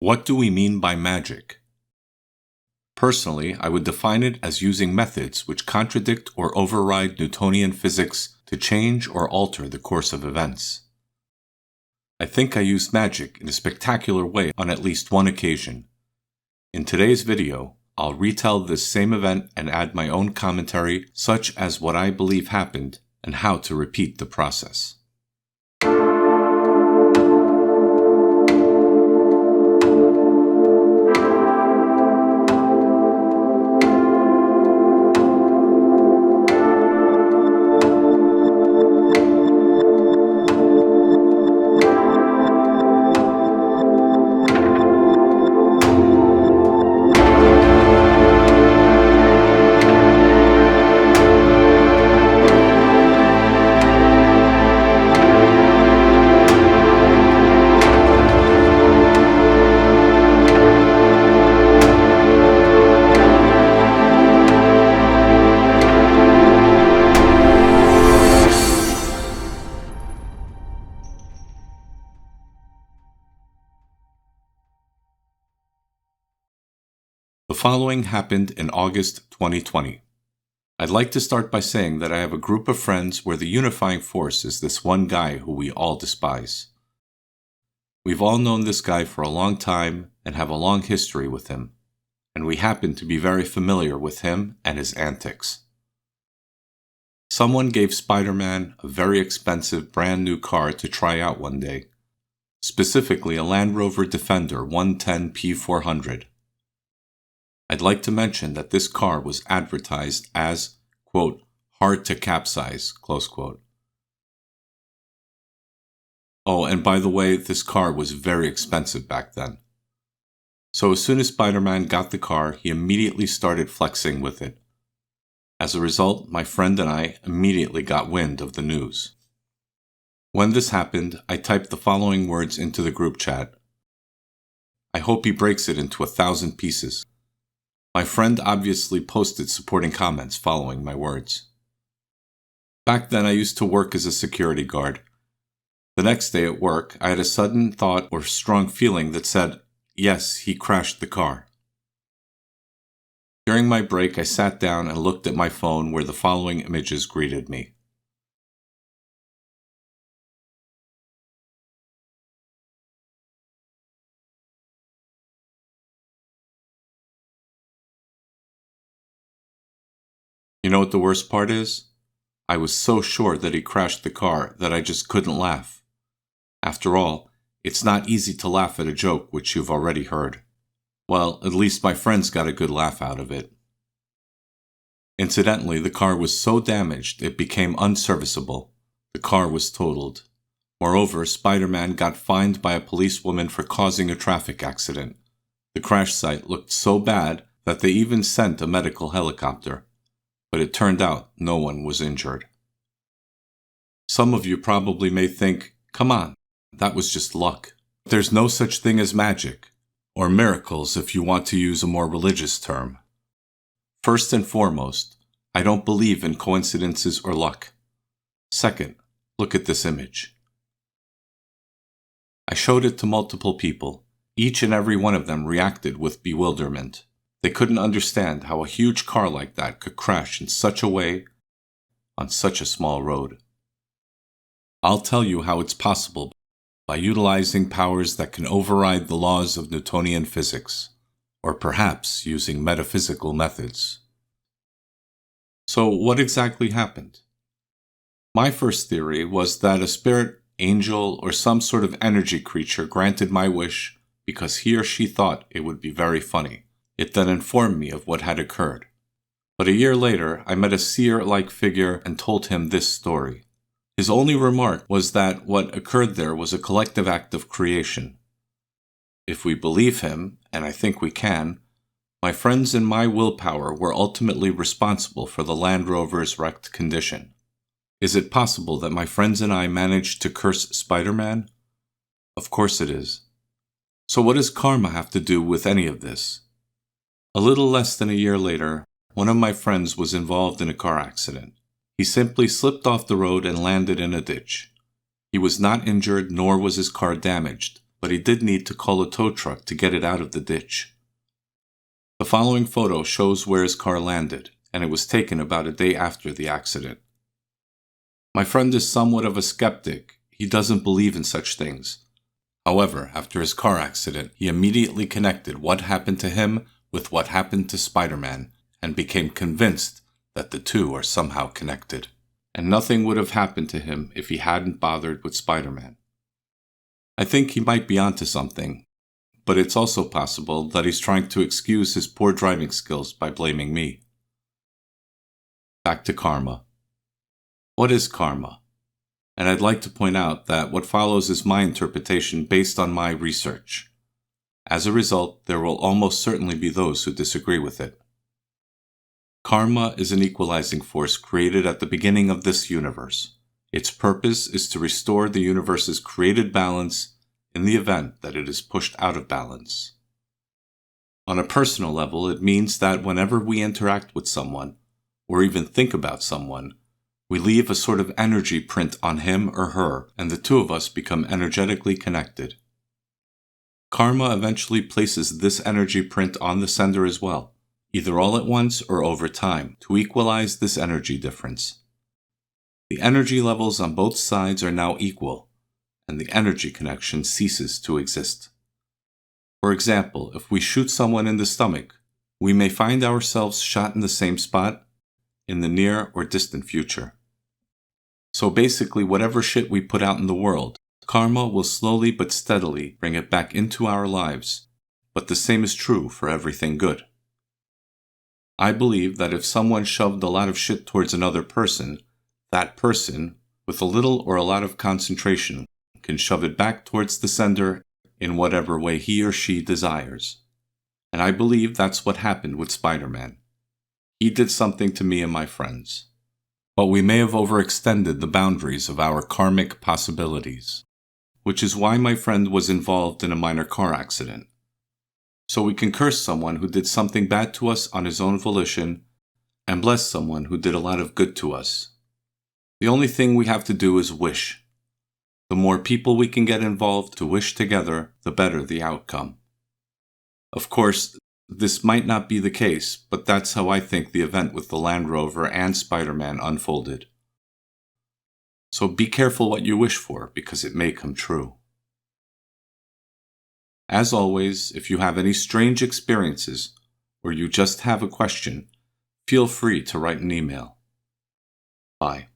What do we mean by magic? Personally, I would define it as using methods which contradict or override Newtonian physics to change or alter the course of events. I think I used magic in a spectacular way on at least one occasion. In today's video, I'll retell this same event and add my own commentary, such as what I believe happened and how to repeat the process. The following happened in August 2020. I'd like to start by saying that I have a group of friends where the unifying force is this one guy who we all despise. We've all known this guy for a long time and have a long history with him, and we happen to be very familiar with him and his antics. Someone gave Spider-Man a very expensive brand new car to try out one day, specifically a Land Rover Defender 110 P400. I'd like to mention that this car was advertised as, quote, hard to capsize, close quote. Oh, and by the way, this car was very expensive back then. So as soon as Spider-Man got the car, he immediately started flexing with it. As a result, my friend and I immediately got wind of the news. When this happened, I typed the following words into the group chat. I hope he breaks it into 1,000 pieces. My friend obviously posted supporting comments following my words. Back then, I used to work as a security guard. The next day at work, I had a sudden thought or strong feeling that said, yes, he crashed the car. During my break, I sat down and looked at my phone where the following images greeted me. You know what the worst part is? I was so sure that he crashed the car that I just couldn't laugh. After all, it's not easy to laugh at a joke which you've already heard. Well, at least my friends got a good laugh out of it. Incidentally, the car was so damaged it became unserviceable. The car was totaled. Moreover, Spider-Man got fined by a policewoman for causing a traffic accident. The crash site looked so bad that they even sent a medical helicopter. But it turned out no one was injured. Some of you probably may think, come on, that was just luck. There's no such thing as magic, or miracles if you want to use a more religious term. First and foremost, I don't believe in coincidences or luck. Second, look at this image. I showed it to multiple people. Each and every one of them reacted with bewilderment. They couldn't understand how a huge car like that could crash in such a way on such a small road. I'll tell you how it's possible by utilizing powers that can override the laws of Newtonian physics, or perhaps using metaphysical methods. So what exactly happened? My first theory was that a spirit, angel, or some sort of energy creature granted my wish because he or she thought it would be very funny. It then informed me of what had occurred. But a year later, I met a seer-like figure and told him this story. His only remark was that what occurred there was a collective act of creation. If we believe him, and I think we can, my friends and my willpower were ultimately responsible for the Land Rover's wrecked condition. Is it possible that my friends and I managed to curse Spider-Man? Of course it is. So what does karma have to do with any of this? A little less than a year later, one of my friends was involved in a car accident. He simply slipped off the road and landed in a ditch. He was not injured, nor was his car damaged, but he did need to call a tow truck to get it out of the ditch. The following photo shows where his car landed, and it was taken about a day after the accident. My friend is somewhat of a skeptic. He doesn't believe in such things. However, after his car accident, he immediately connected what happened to him with what happened to Spider-Man and became convinced that the two are somehow connected. And nothing would have happened to him if he hadn't bothered with Spider-Man. I think he might be onto something, but it's also possible that he's trying to excuse his poor driving skills by blaming me. Back to karma. What is karma? And I'd like to point out that what follows is my interpretation based on my research. As a result, there will almost certainly be those who disagree with it. Karma is an equalizing force created at the beginning of this universe. Its purpose is to restore the universe's created balance in the event that it is pushed out of balance. On a personal level, it means that whenever we interact with someone, or even think about someone, we leave a sort of energy print on him or her, and the two of us become energetically connected. Karma eventually places this energy print on the sender as well, either all at once or over time, to equalize this energy difference. The energy levels on both sides are now equal, and the energy connection ceases to exist. For example, if we shoot someone in the stomach, we may find ourselves shot in the same spot in the near or distant future. So basically, whatever shit we put out in the world, karma will slowly but steadily bring it back into our lives, but the same is true for everything good. I believe that if someone shoved a lot of shit towards another person, that person, with a little or a lot of concentration, can shove it back towards the sender in whatever way he or she desires. And I believe that's what happened with Spider-Man. He did something to me and my friends. But we may have overextended the boundaries of our karmic possibilities, which is why my friend was involved in a minor car accident. So we can curse someone who did something bad to us on his own volition, and bless someone who did a lot of good to us. The only thing we have to do is wish. The more people we can get involved to wish together, the better the outcome. Of course, this might not be the case, but that's how I think the event with the Land Rover and Spider-Man unfolded. So be careful what you wish for, because it may come true. As always, if you have any strange experiences, or you just have a question, feel free to write an email. Bye.